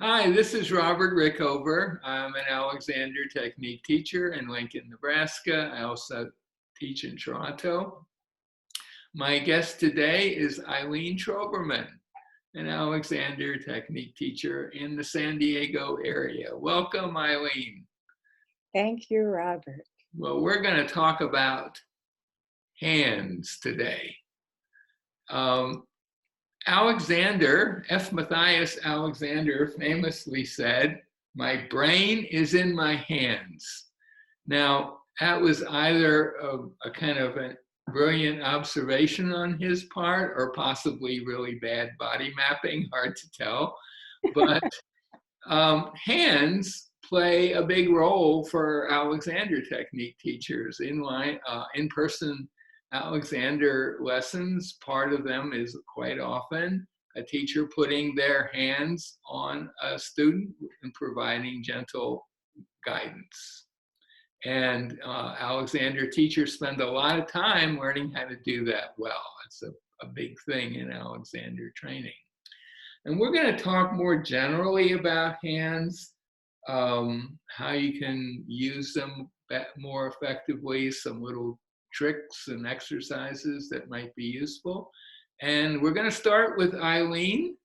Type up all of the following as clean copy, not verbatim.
Hi, this is Robert Rickover. I'm an Alexander Technique teacher in Lincoln, Nebraska. I also teach in Toronto. My guest today is Eileen Troberman, an Alexander Technique teacher in the San Diego area. Welcome, Eileen. Thank you, Robert. Well, we're going to talk about hands today. Alexander, F. Matthias Alexander, famously said, "My brain is in my hands." Now, that was either a kind of a brilliant observation on his part or possibly really bad body mapping, hard to tell. But hands play a big role for Alexander Technique teachers. In-person Alexander lessons, part of them is quite often a teacher putting their hands on a student and providing gentle guidance. And Alexander teachers spend a lot of time learning how to do that well. It's a big thing in Alexander training. And we're going to talk more generally about hands, how you can use them more effectively, some little tricks and exercises that might be useful. And we're going to start with Eileen.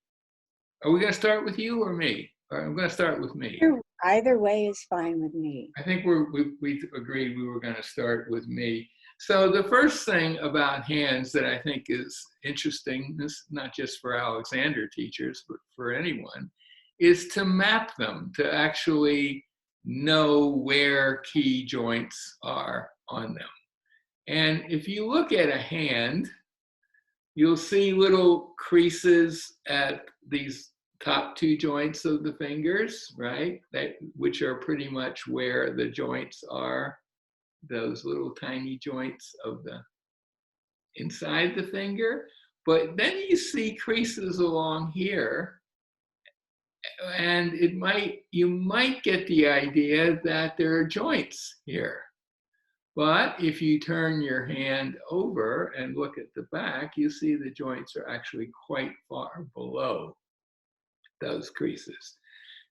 Are we going to start with you or me? I'm going to start with me. Either way is fine with me. I think we agreed we were going to start with me. So the first thing about hands that I think is interesting, this not just for Alexander teachers, but for anyone, is to map them, to actually know where key joints are on them. And if you look at a hand, you'll see little creases at these top two joints of the fingers, right? Which are pretty much where the joints are, those little tiny joints of the inside the finger. But then you see creases along here, and you might get the idea that there are joints here. But if you turn your hand over and look at the back, you see the joints are actually quite far below those creases.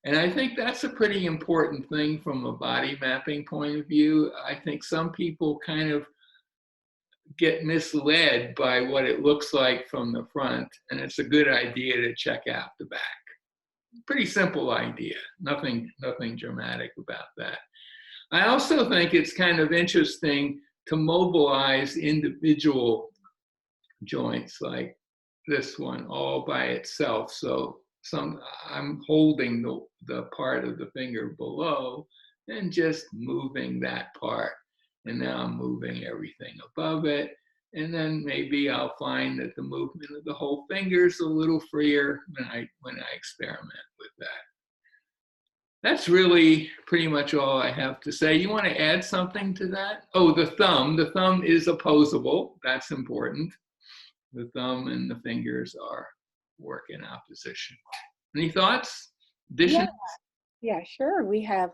And I think that's a pretty important thing from a body mapping point of view. I think some people kind of get misled by what it looks like from the front, and it's a good idea to check out the back. Pretty simple idea, nothing dramatic about that. I also think it's kind of interesting to mobilize individual joints like this one all by itself. So I'm holding the part of the finger below and just moving that part. And now I'm moving everything above it. And then maybe I'll find that the movement of the whole finger is a little freer when I experiment with that. That's really pretty much all I have to say. You want to add something to that? Oh, the thumb. The thumb is opposable. That's important. The thumb and the fingers are work in opposition. Any thoughts? Additions? Yeah, sure. We have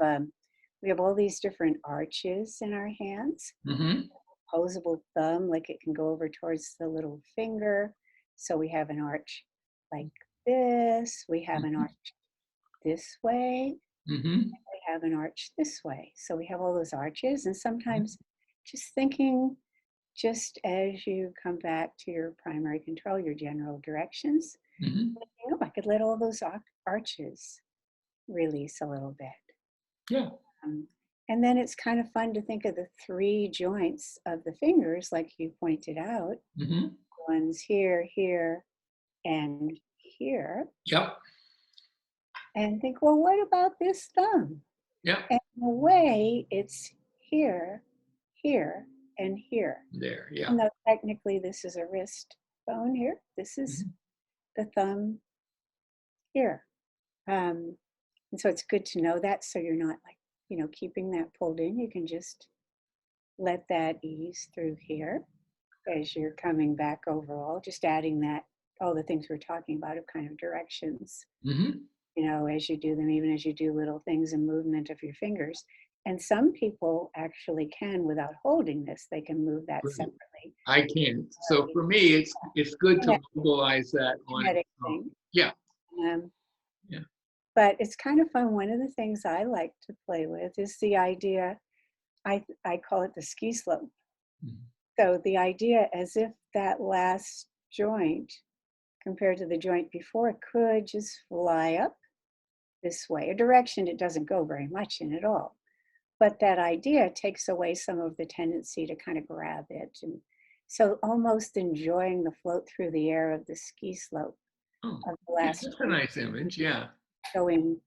all these different arches in our hands. Mm-hmm. Opposable thumb, like it can go over towards the little finger. So we have an arch like this. We have an arch this way. Mm-hmm. We have an arch this way. So we have all those arches. And sometimes just thinking, just as you come back to your primary control, your general directions, I could let all those arches release a little bit. Yeah. And then it's kind of fun to think of the three joints of the fingers, like you pointed out. One's here, here, and here. Yep. And think, well, what about this thumb? Yep. And in a way, it's here, here, and here. There, yeah. And though technically this is a wrist bone here, this is the thumb here. And so it's good to know that, so you're not like, keeping that pulled in. You can just let that ease through here as you're coming back overall, just adding that, all the things we're talking about of kind of directions, as you do them, even as you do little things and movement of your fingers. And some people actually can, without holding this, they can move that separately. I can't. So for me, it's good to mobilize that on. Thing. Yeah. Yeah. But it's kind of fun. One of the things I like to play with is the idea, I call it the ski slope. Mhm. So the idea as if that last joint compared to the joint before could just fly up this way, a direction it doesn't go very much in at all. But that idea takes away some of the tendency to kind of grab it. And so almost enjoying the float through the air of the ski slope Oh, of the yeah, last that's a joint, nice image. Yeah. going,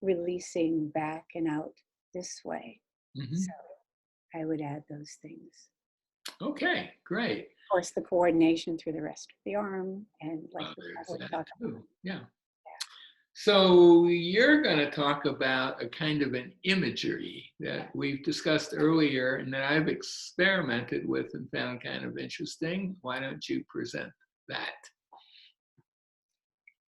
releasing back and out this way. So Hmm. I would add those things. Okay, great. Of course, the coordination through the rest of the arm, and like we There's probably that talked about. too. Yeah. So you're going to talk about a kind of an imagery that we've discussed earlier and that I've experimented with and found kind of interesting. Why don't you present that?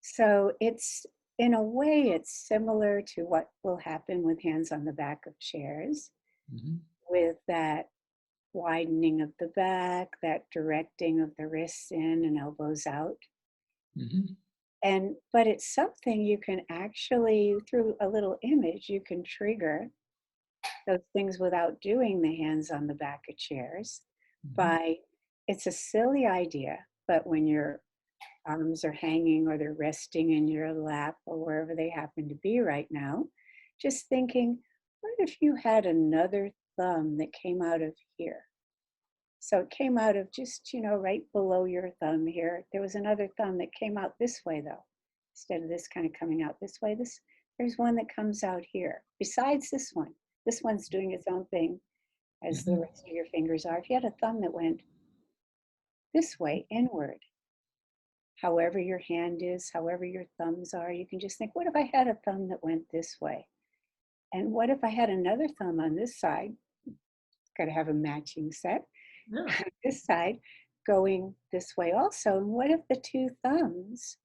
So it's, in a way, it's similar to what will happen with hands on the back of chairs, Hmm. with that widening of the back, that directing of the wrists in and elbows out. Hmm. And but it's something you can actually, through a little image, you can trigger those things without doing the hands on the back of chairs. Hmm. By, it's a silly idea, but when your arms are hanging or they're resting in your lap or wherever they happen to be right now, just thinking, what if you had another thumb that came out of here? So it came out of just, right below your thumb here. There was another thumb that came out this way though. Instead of this kind of coming out this way, there's one that comes out here. Besides this one. This one's doing its own thing as the Hmm. rest of your fingers are. If you had a thumb that went this way, inward, however your hand is, however your thumbs are, you can just think, what if I had a thumb that went this way? And what if I had another thumb on this side? Got to have a matching set. Yeah. This side going this way also. And what if the two thumbs,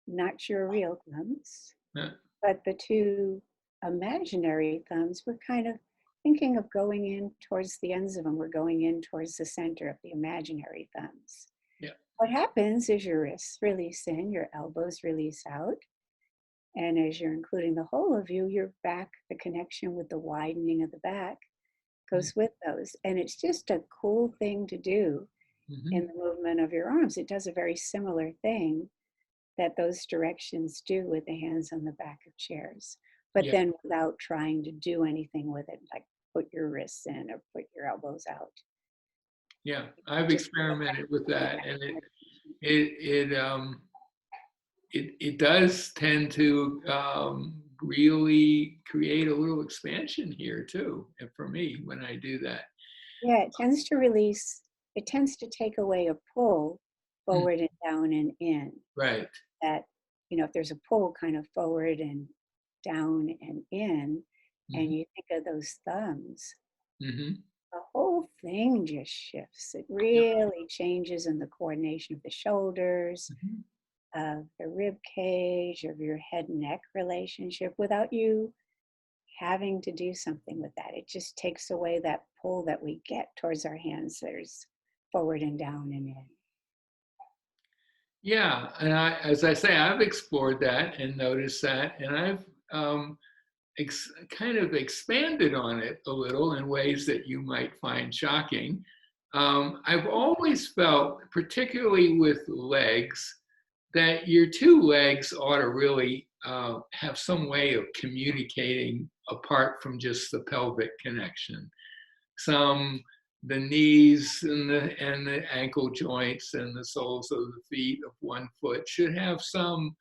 not your real thumbs, Yeah. but the two imaginary thumbs, were kind of thinking of going in towards the ends of them. We're going in towards the center of the imaginary thumbs. Yeah. What happens is your wrists release in, your elbows release out. And as you're including the whole of you, your back, the connection with the widening of the back goes with those. And it's just a cool thing to do in Hmm. the movement of your arms. It does a very similar thing that those directions do with the hands on the back of chairs, but Yeah. then without trying to do anything with it, like put your wrists in or put your elbows out. Yeah. I've Just experimented with the that, back and it connection. it it um it does tend to really create a little expansion here too, and for me when I do that. Yeah, it tends to release, it tends to take away a pull Mm. forward and down and in. Right. That, if there's a pull kind of forward and down and in, and Hmm. you think of those thumbs, Hmm. the whole thing just shifts. It Yeah. really changes in the coordination of the shoulders, Mhm. of the rib cage, of your head neck relationship without you having to do something with that. It just takes away that pull that we get towards our hands. There's forward and down and in. Yeah, and as I say, I've explored that and noticed that, and I've um, kind of expanded on it a little in ways that you might find shocking. I've always felt, particularly with legs, that your two legs ought to really have some way of communicating apart from just the pelvic connection. Some the knees and the ankle joints and the soles of the feet of one foot should have some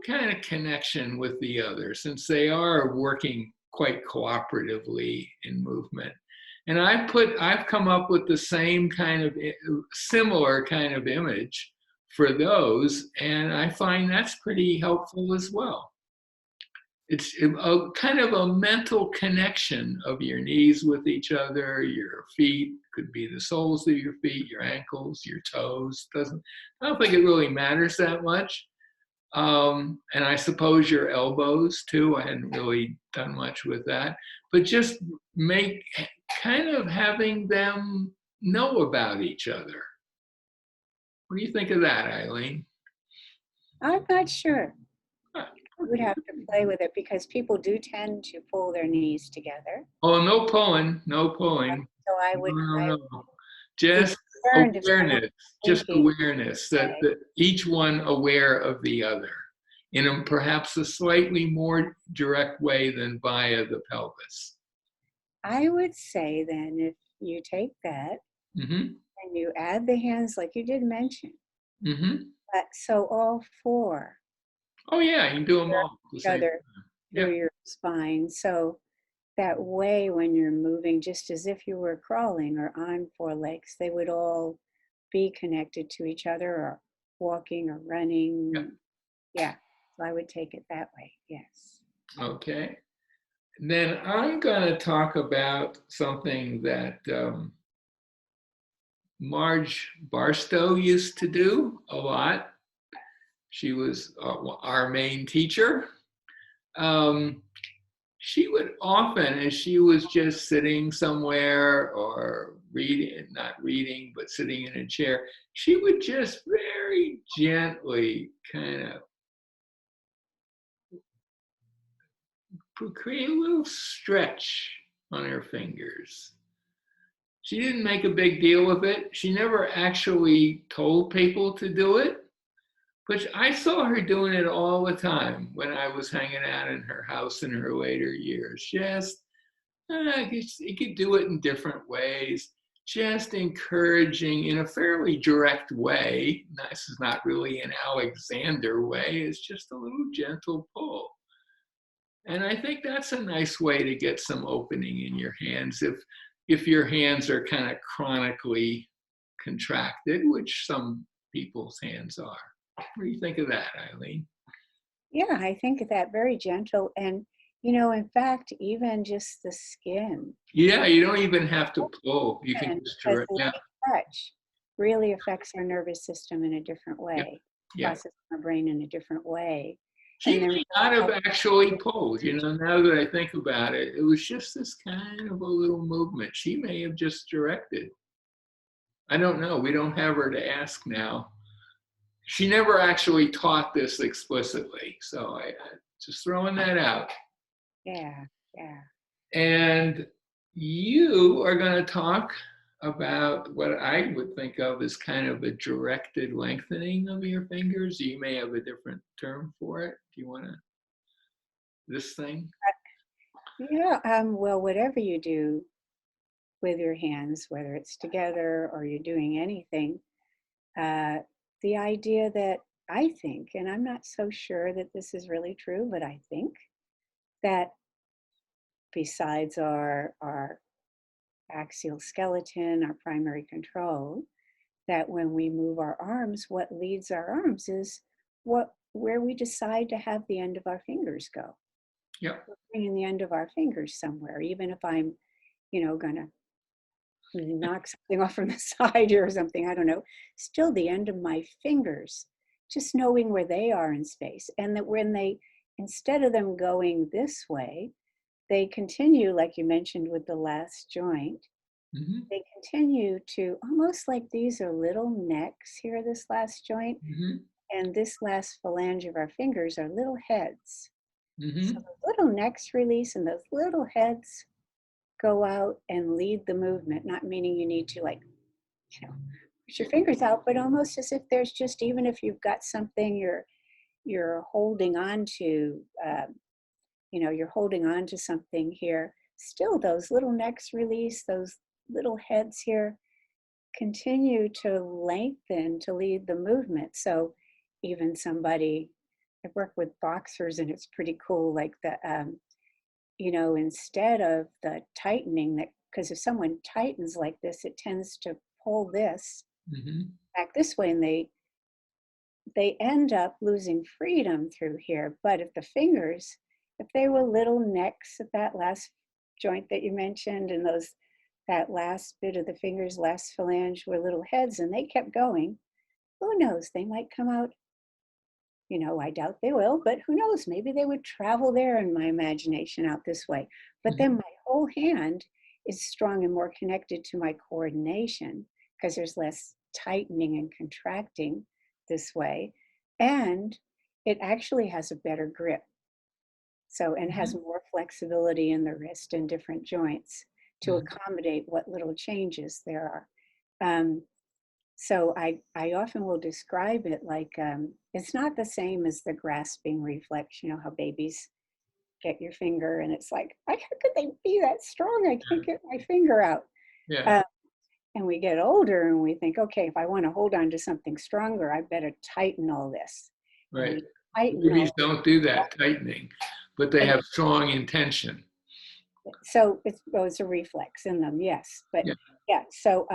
kind of connection with the other, since they are working quite cooperatively in movement. And I've come up with the same kind of similar kind of image for those, and I find that's pretty helpful as well. It's a kind of a mental connection of your knees with each other, your feet could be the soles of your feet, your ankles, your toes. Doesn't I don't think it really matters that much. And I suppose your elbows too. I hadn't really done much with that, but just make kind of having them know about each other. What do you think of that, Eileen? I'm not sure. Huh, would have to play with it because people do tend to pull their knees together. Oh, no pulling, no pulling. So No. I be Just concerned if someone's awareness, just thinking, awareness that, okay, that each one aware of the other in perhaps a slightly more direct way than via the pelvis. I would say then if you take that Mm-hmm. and you add the hands like you did mention, Mm-hmm. but so all four Oh yeah, you can do them all at the each same other time. Yeah. through your spine. So that way when you're moving, just as if you were crawling or on four legs, they would all be connected to each other or walking or Yeah. running. Yeah. So I would take it that way. Yes. Okay. Then I'm going to talk about something that Marge Barstow used to do a lot. She was our main teacher. Um, she would often, as she was just sitting somewhere or reading, not reading, but sitting in a chair, she would just very gently kind of create a little stretch on her fingers. She didn't make a big deal of it. She never actually told people to do it, but I saw her doing it all the time when I was hanging out in her house in her later years. Just, you could do it in different ways, just encouraging in a fairly direct way. This is not really an Alexander way, it's just a little gentle pull. And I think that's a nice way to get some opening in your hands if your hands are kind of chronically contracted, which some people's hands are. What do you think of that, Eileen? Yeah, I think that very gentle. And, in fact, even just the skin, Yeah, you don't even have to pull. You can and just because direct. Yeah, light touch really affects our nervous system in a different yeah, way, yeah. processes our brain in a different way. She And may there's not have also actually pulled, now that I think about it. It was just this kind of a little movement. She may have just directed. I don't know. We don't have her to ask now. She never actually taught this explicitly. So I just throwing that out. yeah, yeah. And you are going to talk about what I would think of as kind of a directed lengthening of your fingers. You may have a different term for it. Do you want to, this thing? Yeah, well, whatever you do with your hands, whether it's together or you're doing anything, uh, the idea that I think, and I'm not so sure that this is really true, but I think that besides our axial skeleton, our primary control, that when we move our arms, what leads our arms is where we decide to have the end of our fingers go. Yep. We're bringing the end of our fingers somewhere, even if I'm, gonna knock something off from the side here or something, I don't know, still the end of my fingers, just knowing where they are in space. And that when they, instead of them going this way, they continue, like you mentioned with the last joint, Mm-hmm. they continue to almost like these are little necks here, this last joint, Mm-hmm. and this last phalange of our fingers are little heads. So Mm-hmm. the little necks release and those little heads go out and lead the movement, not meaning you need to push your fingers out, but almost as if there's just, even if you've got something you're holding on to, you're holding on to something here, still those little necks release, those little heads here continue to lengthen to lead the movement. So even somebody, I work with boxers and it's pretty cool, like instead of the tightening that, because if someone tightens like this, it tends to pull this Mm-hmm. back this way and they end up losing freedom through here. But if the fingers, if they were little necks at that last joint that you mentioned, and that last bit of the fingers, last phalange were little heads and they kept going, who knows, they might come out, I doubt they will, but who knows, maybe they would travel there in my imagination out this way. But then Mm-hmm. my whole hand is strong and more connected to my coordination because there's less tightening and contracting this way. And it actually has a better grip. So, and has more flexibility in the wrist and different joints to Mhm. accommodate what little changes there are. So I often will describe it like it's not the same as the grasping reflex. You know how babies get your finger and it's like, how could they be that strong? I can't get my finger out. Yeah, Uh, and we get older and we think, okay, if I want to hold on to something stronger, I better tighten all this. And right. we tighten Babies all. don't do that tightening, but they have strong intention. So it's, well, it's a reflex in them, yes. But Yeah. yeah, so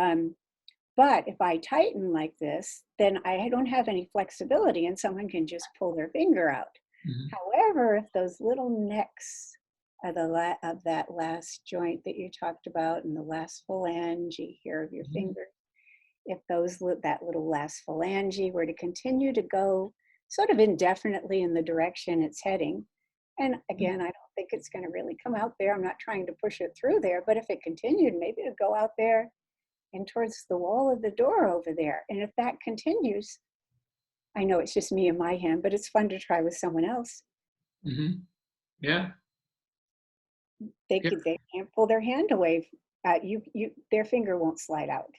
but if I tighten like this, then I don't have any flexibility and someone can just pull their finger out. Mhm. However, if those little necks of, of that last joint that you talked about and the last phalange here of your Mhm. finger, if that little last phalange were to continue to go sort of indefinitely in the direction it's heading, and again, I don't think it's going to really come out there. I'm not trying to push it through there, but if it continued, maybe to go out there and towards the wall of the door over there. And if that continues, I know it's just me and my hand, but it's fun to try with someone else. Mhm. Yeah. Yeah. They can't pull their hand away. Their finger won't slide out.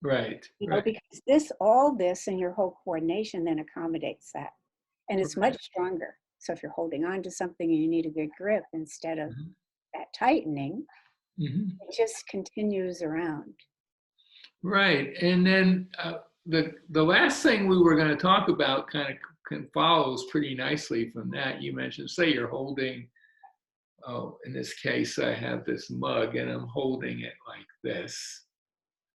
Right. You know, Right. because all this and your whole coordination then accommodates that. And it's Right. much stronger. So if you're holding on to something and you need a good grip instead of Mhm. that tightening, Mhm. it just continues around. Right. And then the last thing we were going to talk about kind of follows pretty nicely from that. You mentioned, say you're holding, oh, in this case, I have this mug and I'm holding it like this,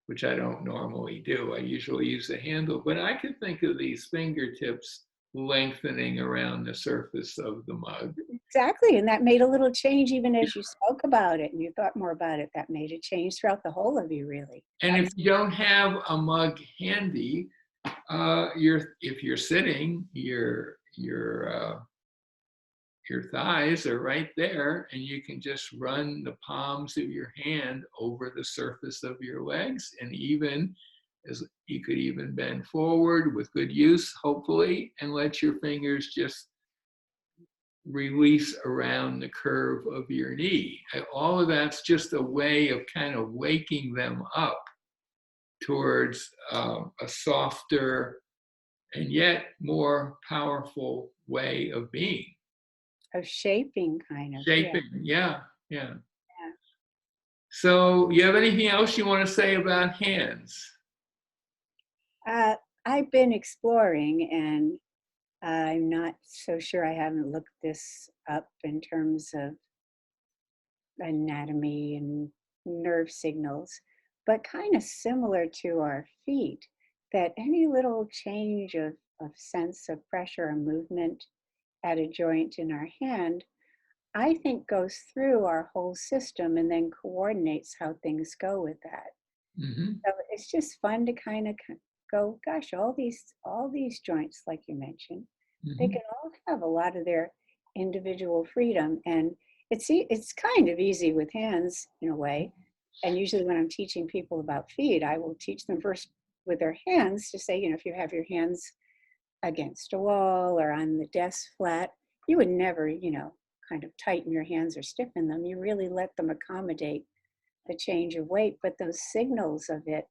which I don't normally do. I usually use the handle, but I can think of these fingertips lengthening around the surface of the mug. Exactly. And that made a little change even as you spoke about it and you thought more about it. That made a change throughout the whole of you, really. And if you don't have a mug handy, if you're sitting, your thighs are right there, and you can just run the palms of your hand over the surface of your legs, and even as you could even bend forward with good use, hopefully, and let your fingers just release around the curve of your knee. All of that's just a way of kind of waking them up towards a softer and yet more powerful way of being. Of shaping, kind of. Yeah. Shaping, yeah, yeah. Yeah. So, you have anything else you want to say about hands? I've been exploring and I'm not so sure. I haven't looked this up in terms of anatomy and nerve signals, but kind of similar to our feet, that any little change of sense of pressure or movement at a joint in our hand, I think goes through our whole system and then coordinates how things go with that. Hmm. So it's just fun to kind of go, gosh, all these joints, like you mentioned, they Hmm. can all have a lot of their individual freedom. And it's kind of easy with hands in a way. And usually when I'm teaching people about feet, I will teach them first with their hands to say, if you have your hands against a wall or on the desk flat, you would never, kind of tighten your hands or stiffen them. You really let them accommodate the change of weight. But those signals of it,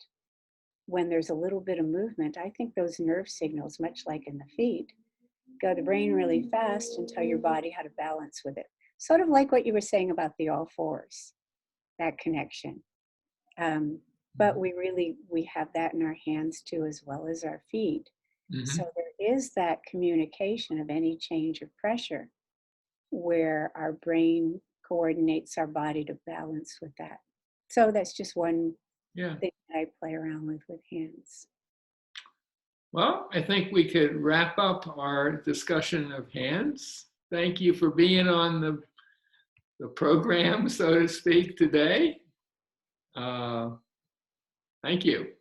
when there's a little bit of movement, I think those nerve signals, much like in the feet, go the brain really fast and tell your body how to balance with it. Sort of like what you were saying about the all fours, that connection. Um, but we have that in our hands too, as well as our feet. So Hmm. there is that communication of any change of pressure where our brain coordinates our body to balance with that. So that's just one Yeah. thing that I play around with hands. Well, I think we could wrap up our discussion of hands. Thank you for being on the program, so to speak, today. Uh, Thank you.